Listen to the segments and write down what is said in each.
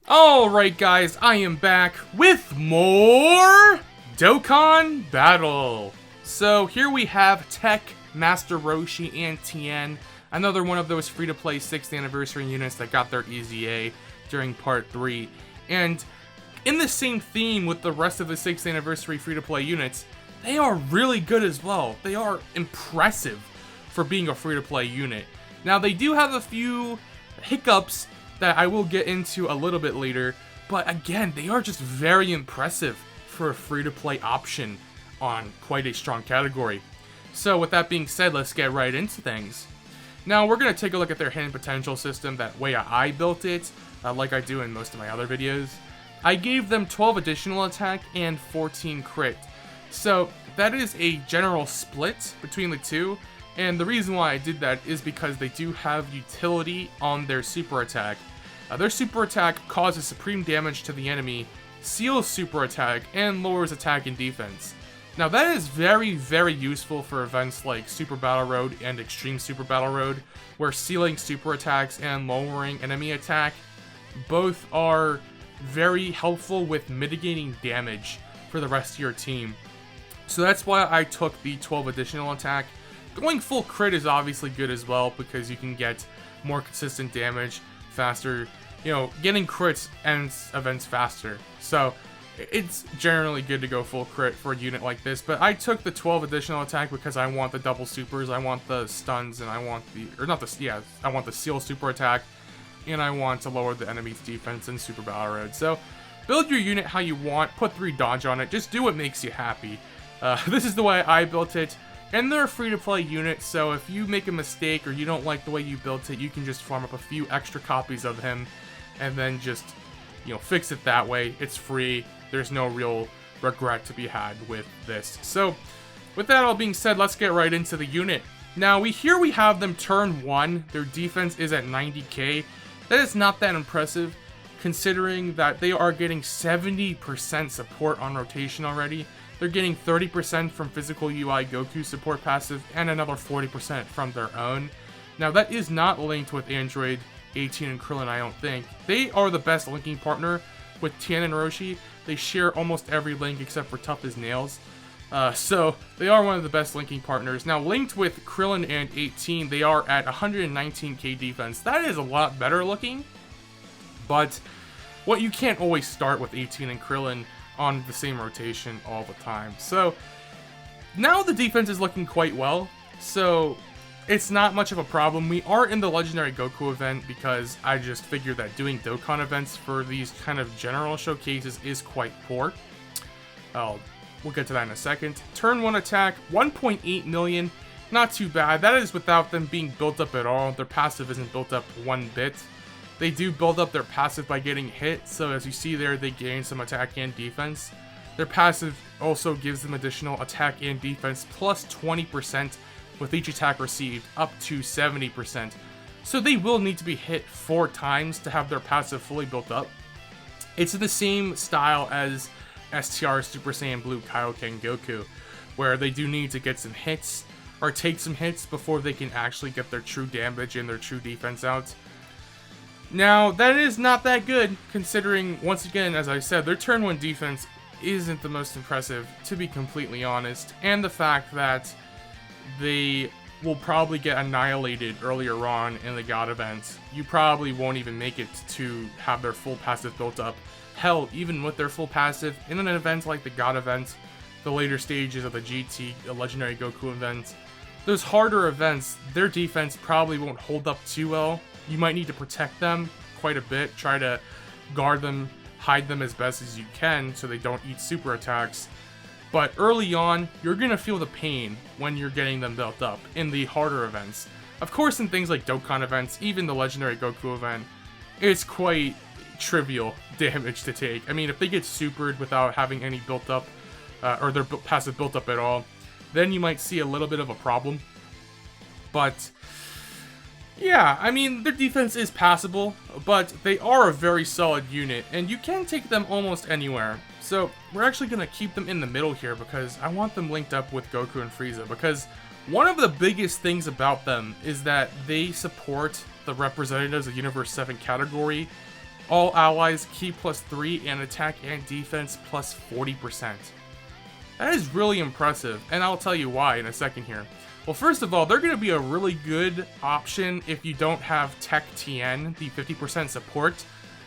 Alright guys, I am back with more Dokkan Battle. So here we have TEQ, Master Roshi and Tien, another one of those free-to-play 6th anniversary units that got their EZA during part 3. And in the same theme with the rest of the 6th anniversary free-to-play units, they are really good as well. They are impressive for being a free-to-play unit. Now they do have a few hiccups that I will get into a little bit later, but again, they are just very impressive for a free-to-play option on quite a strong category. So with that being said, let's get right into things. Now we're going to take a look at their hidden potential system, that way I built it, like I do in most of my other videos. I gave them 12 additional attack and 14 crit. So that is a general split between the two. And the reason why I did that is because they do have utility on their super attack. Their super attack causes supreme damage to the enemy, seals super attack, and lowers attack and defense. Now that is very, very useful for events like Super Battle Road and Extreme Super Battle Road, where sealing super attacks and lowering enemy attack both are very helpful with mitigating damage for the rest of your team. So that's why I took the 12 additional attack. Going full crit is obviously good as well, because you can get more consistent damage faster. You know, getting crits ends events faster. So it's generally good to go full crit for a unit like this. But I took the 12 additional attack because I want the double supers, I want the stuns, and I want the, I want the seal super attack, and I want to lower the enemy's defense in Super Battle Road. So build your unit how you want, put 3 dodge on it, just do what makes you happy. This is the way I built it. And they're a free-to-play unit, so if you make a mistake or you don't like the way you built it, you can just farm up a few extra copies of him and then just, you know, fix it that way. It's free. There's no real regret to be had with this. So, with that all being said, let's get right into the unit. Now, we have them turn 1. Their defense is at 90k. That is not that impressive, considering that they are getting 70% support on rotation already. They're getting 30% from physical UI Goku support passive and another 40% from their own. Now that is not linked with Android 18 and Krillin, I don't think. They are the best linking partner with Tien and Roshi. They share almost every link except for Tough as Nails. So they are one of the best linking partners. Now linked with Krillin and 18, they are at 119k defense. That is a lot better looking, but what you can't always start with 18 and Krillin on the same rotation all the time. So now the defense is looking quite well, so it's not much of a problem. We are in the Legendary Goku event because I just figured that doing Dokkan events for these kind of general showcases is quite poor. We'll get to that in a second. Turn 1 attack, 1.8 million, not too bad. That is without them being built up at all. Their passive isn't built up one bit. They do build up their passive by getting hit, so as you see there, they gain some attack and defense. Their passive also gives them additional attack and defense, plus 20% with each attack received, up to 70%. So they will need to be hit 4 times to have their passive fully built up. It's in the same style as STR Super Saiyan Blue Kaioken Goku, where they do need to get some hits, or take some hits before they can actually get their true damage and their true defense out. Now, that is not that good, considering, once again, as I said, their turn 1 defense isn't the most impressive, to be completely honest, and the fact that they will probably get annihilated earlier on in the God event. You probably won't even make it to have their full passive built up. Hell, even with their full passive, in an event like the God event, the later stages of the GT, the Legendary Goku event, those harder events, their defense probably won't hold up too well. You might need to protect them quite a bit, try to guard them, hide them as best as you can so they don't eat super attacks. But early on, you're going to feel the pain when you're getting them built up in the harder events. Of course, in things like Dokkan events, even the Legendary Goku event, it's quite trivial damage to take. I mean, if they get supered without having any built up, or their passive built up at all, then you might see a little bit of a problem. But yeah, I mean, their defense is passable, but they are a very solid unit, and you can take them almost anywhere. So we're actually going to keep them in the middle here because I want them linked up with Goku and Frieza, because one of the biggest things about them is that they support the representatives of Universe 7 category All allies Ki +3 and attack and defense +40%. That is really impressive, and I'll tell you why in a second here. Well, first of all, they're going to be a really good option if you don't have Tech Tien, the 50% support,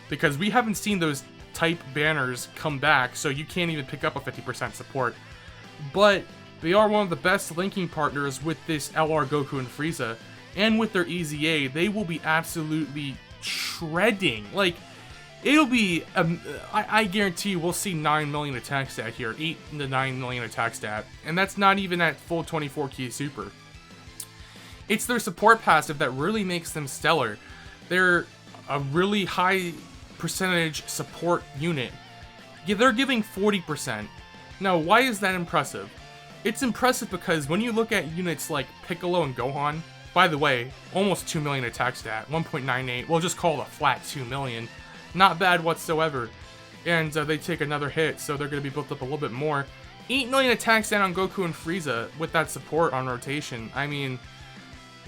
because we haven't seen those type banners come back, so you can't even pick up a 50% support. But they are one of the best linking partners with this LR Goku and Frieza, and with their EZA, they will be absolutely shredding. Like, it'll be, I guarantee you we'll see 9 million attack stat here, 8 to 9 million attack stat, and that's not even at full 24 key super. It's their support passive that really makes them stellar. They're a really high percentage support unit. Yeah, they're giving 40%. Now, why is that impressive? It's impressive because when you look at units like Piccolo and Gohan, by the way, almost 2 million attack stat, 1.98, we'll just call it a flat 2 million. Not bad whatsoever. And they take another hit, so they're going to be built up a little bit more. 8 million attack stat on Goku and Frieza with that support on rotation. I mean,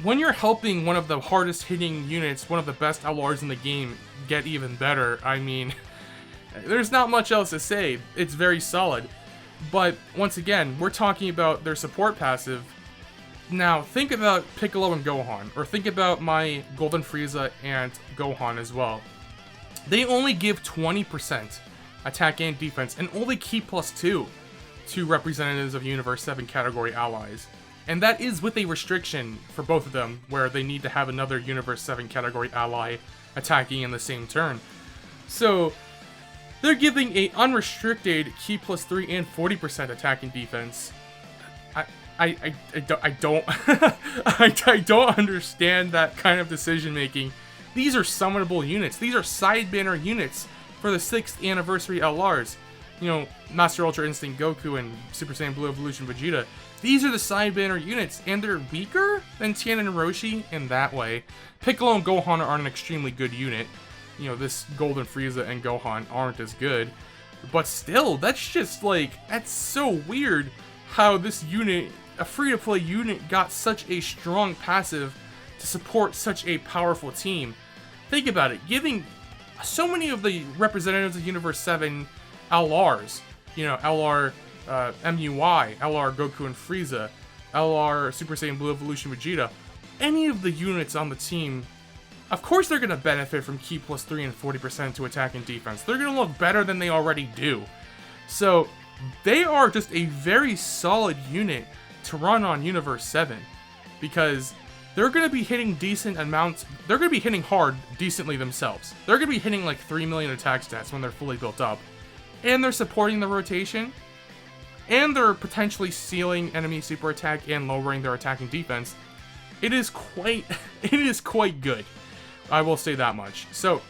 when you're helping one of the hardest hitting units, one of the best LRs in the game, get even better, I mean, there's not much else to say. It's very solid. But once again, we're talking about their support passive. Now, think about Piccolo and Gohan, or think about my Golden Frieza and Gohan as well. They only give 20% attack and defense, and only Ki +2 to representatives of Universe 7 category allies. And that is with a restriction for both of them, where they need to have another Universe 7 category ally attacking in the same turn. So, they're giving a unrestricted Ki +3 and 40% attack and defense. I don't I don't understand that kind of decision making. These are summonable units. These are side banner units for the 6th anniversary LRs. You know, Master Ultra Instinct Goku and Super Saiyan Blue Evolution Vegeta. These are the side banner units, and they're weaker than Tien and Roshi in that way. Piccolo and Gohan are an extremely good unit. You know, this Golden Frieza and Gohan aren't as good. But still, that's just like, that's so weird how this unit, a free-to-play unit, got such a strong passive to support such a powerful team. Think about it, giving so many of the representatives of Universe 7 LRs, you know, LR MUI, LR Goku and Frieza, LR Super Saiyan Blue Evolution Vegeta, any of the units on the team, of course they're going to benefit from Ki +3 and 40% to attack and defense. They're going to look better than they already do. So, they are just a very solid unit to run on Universe 7, because they're going to be hitting decent amounts, they're going to be hitting hard decently themselves. They're going to be hitting like 3 million attack stats when they're fully built up. And they're supporting the rotation, and they're potentially sealing enemy super attack and lowering their attack and defense. It is quite good. I will say that much. So,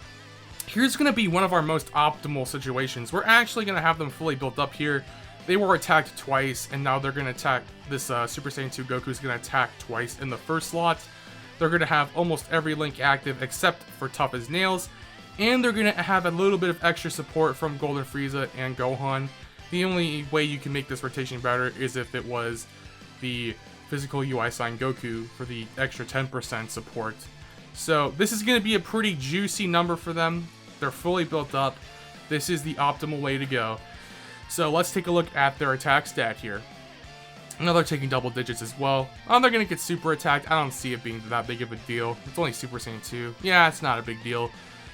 here's going to be one of our most optimal situations. We're actually going to have them fully built up here. They were attacked twice, and now they're going to attack this Super Saiyan 2 Goku is going to attack twice in the first slot. They're going to have almost every link active except for Tough as Nails, and they're going to have a little bit of extra support from Golden Frieza and Gohan. The only way you can make this rotation better is if it was the physical UI sign Goku for the extra 10% support. So this is going to be a pretty juicy number for them. They're fully built up. This is the optimal way to go. So let's take a look at their attack stat here. Now they're taking double digits as well. Oh, they're going to get super attacked. I don't see it being that big of a deal. It's only Super Saiyan 2. Yeah, it's not a big deal.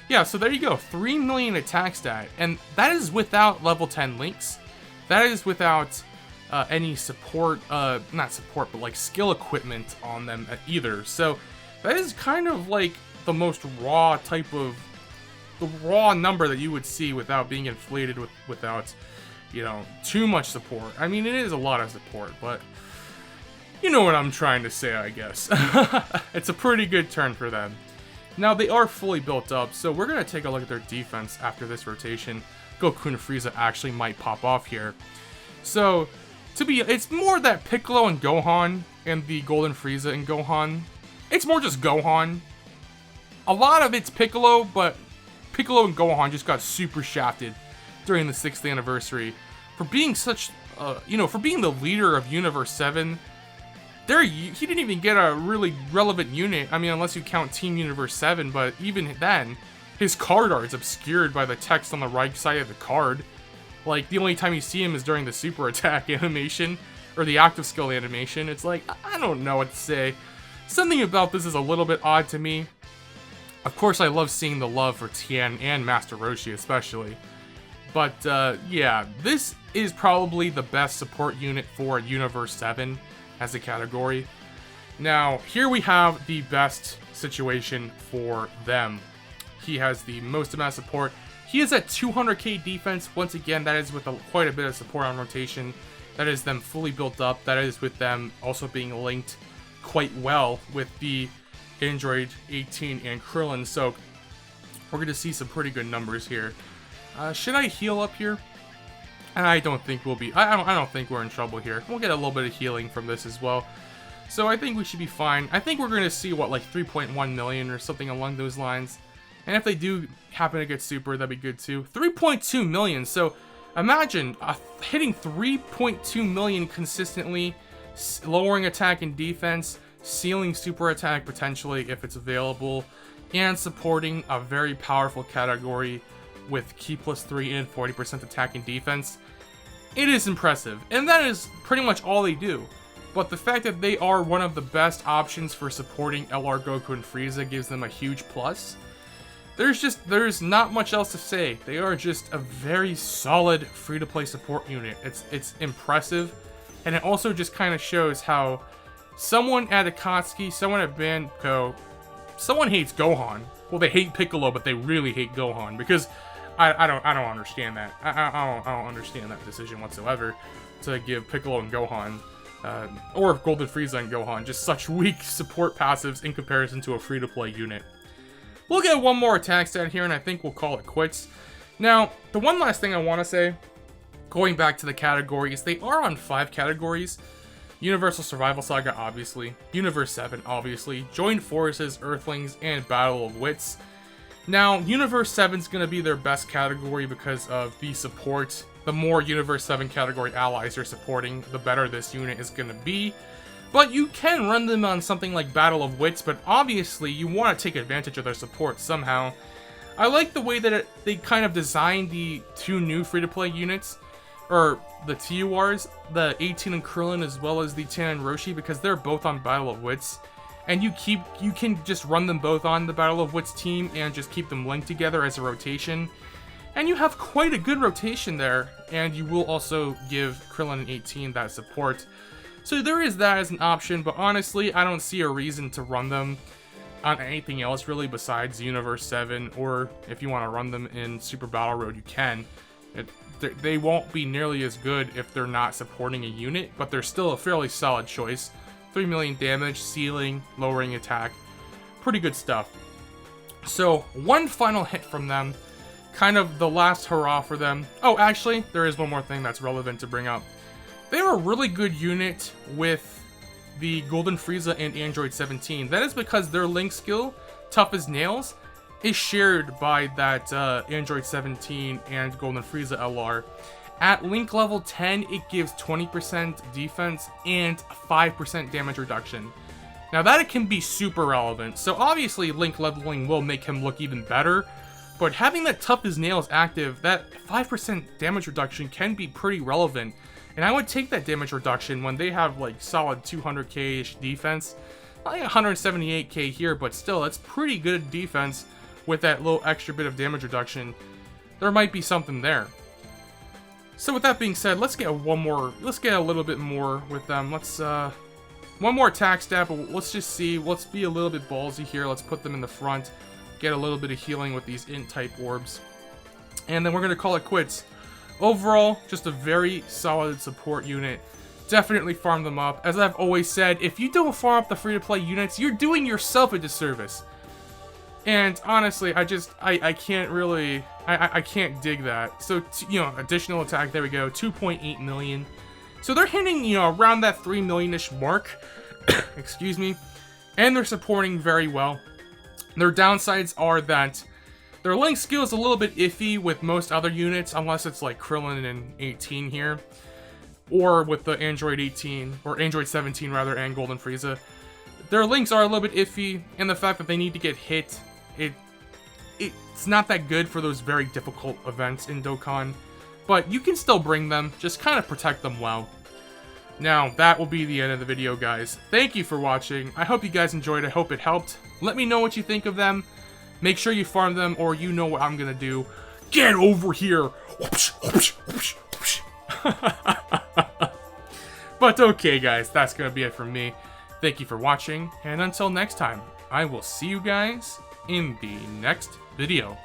Yeah, so there you go. 3 million attack stat. And that is without level 10 links. That is without any support, not support, but like skill equipment on them either. So that is kind of like the most raw type of, the raw number that you would see without being inflated without, you know, too much support. I mean, it is a lot of support, but you know what I'm trying to say, I guess. It's a pretty good turn for them. Now, they are fully built up, so we're going to take a look at their defense after this rotation. Goku and Frieza actually might pop off here. So, it's more that Piccolo and Gohan and the Golden Frieza and Gohan, it's more just Gohan. A lot of it's Piccolo, but Piccolo and Gohan just got super shafted during the 6th anniversary for being such, you know, for being the leader of Universe 7. He didn't even get a really relevant unit. I mean, unless you count Team Universe 7, but even then, His card art is obscured by the text on the right side of the card. Like, the only time you see him is during the super attack animation, or the active skill animation. It's like, I don't know what to say. Something about this is a little bit odd to me. Of course, I love seeing the love for Tien and Master Roshi especially. But, yeah, this is probably the best support unit for Universe 7 as a category. Now, here we have the best situation for them. He has the most amount of support. He is at 200k defense. Once again, that is with quite a bit of support on rotation. That is them fully built up. That is with them also being linked quite well with the Android 18 and Krillin. So we're going to see some pretty good numbers here. Should I heal up here? I don't think we'll be. I don't think we're in trouble here. We'll get a little bit of healing from this as well. So I think we should be fine. I think we're going to see, what, like 3.1 million or something along those lines. And if they do happen to get super, that'd be good too. 3.2 million. So imagine hitting 3.2 million consistently, lowering attack and defense, sealing super attack potentially if it's available, and supporting a very powerful category with Ki +3 and 40% attack and defense. It is impressive. And that is pretty much all they do. But the fact that they are one of the best options for supporting LR Goku and Frieza gives them a huge plus. There's not much else to say. They are just a very solid free-to-play support unit. It's impressive, and it also just kind of shows how someone at Akatsuki, someone at Banco, someone hates Gohan. Well, they hate Piccolo, but they really hate Gohan because I don't understand that. I don't understand that decision whatsoever to give Piccolo and Gohan. Or Golden Frieza and Gohan, just such weak support passives in comparison to a free-to-play unit. We'll get one more attack stat here, and I think we'll call it quits. Now, the one last thing I want to say, going back to the categories, they are on 5 categories. Universal Survival Saga, obviously. Universe 7, obviously. Joined Forces, Earthlings, and Battle of Wits. Now, Universe 7 is going to be their best category because of the support. The more Universe 7 category allies you're supporting, the better this unit is going to be. But you can run them on something like Battle of Wits, but obviously you want to take advantage of their support somehow. I like the way that they kind of designed the 2 new free-to-play units, or the TURs, the 18 and Krillin as well as the Tien and Roshi, because they're both on Battle of Wits. And you can just run them both on the Battle of Wits team and just keep them linked together as a rotation. And you have quite a good rotation there, and you will also give Krillin and 18 that support. So there is that as an option, but honestly, I don't see a reason to run them on anything else really besides Universe 7, or if you want to run them in Super Battle Road, you can. They won't be nearly as good if they're not supporting a unit, but they're still a fairly solid choice. 3 million damage, sealing, lowering attack. Pretty good stuff. So, one final hit from them. Kind of the last hurrah for them. Oh, actually, there is one more thing that's relevant to bring up. They're a really good unit with the Golden Frieza and Android 17. That is because their link skill, Tough as Nails, is shared by that Android 17 and Golden Frieza LR. At link level 10, it gives 20% defense and 5% damage reduction. Now that can be super relevant, so obviously link leveling will make him look even better, but having that Tough as Nails active, that 5% damage reduction can be pretty relevant. And I would take that damage reduction when they have like solid 200k-ish defense. Not like 178k here, but still, that's pretty good defense with that little extra bit of damage reduction. There might be something there. So with that being said, let's get a little bit more with them. Let's one more attack stat, but let's just see. Let's be a little bit ballsy here. Let's put them in the front, get a little bit of healing with these int type orbs, and then we're gonna call it quits. Overall, just a very solid support unit. Definitely farm them up. As I've always said, if you don't farm up the free-to-play units, you're doing yourself a disservice. And honestly, I can't really, I can't dig that. So, additional attack, there we go, 2.8 million. So they're hitting, around that 3 million-ish mark. Excuse me. And they're supporting very well. Their downsides are that their link skill is a little bit iffy with most other units, unless it's like Krillin and 18 here. Or with the Android 18, or Android 17 rather, and Golden Frieza. Their links are a little bit iffy, and the fact that they need to get hit, it's not that good for those very difficult events in Dokkan, but you can still bring them, just kind of protect them well. Now, that will be the end of the video, guys. Thank you for watching. I hope you guys enjoyed. I hope it helped. Let me know what you think of them. Make sure you farm them, or you know what I'm gonna do. Get over here! Whoosh, whoosh, whoosh, whoosh. But okay, guys, that's gonna be it from me. Thank you for watching, and until next time, I will see you guys in the next video.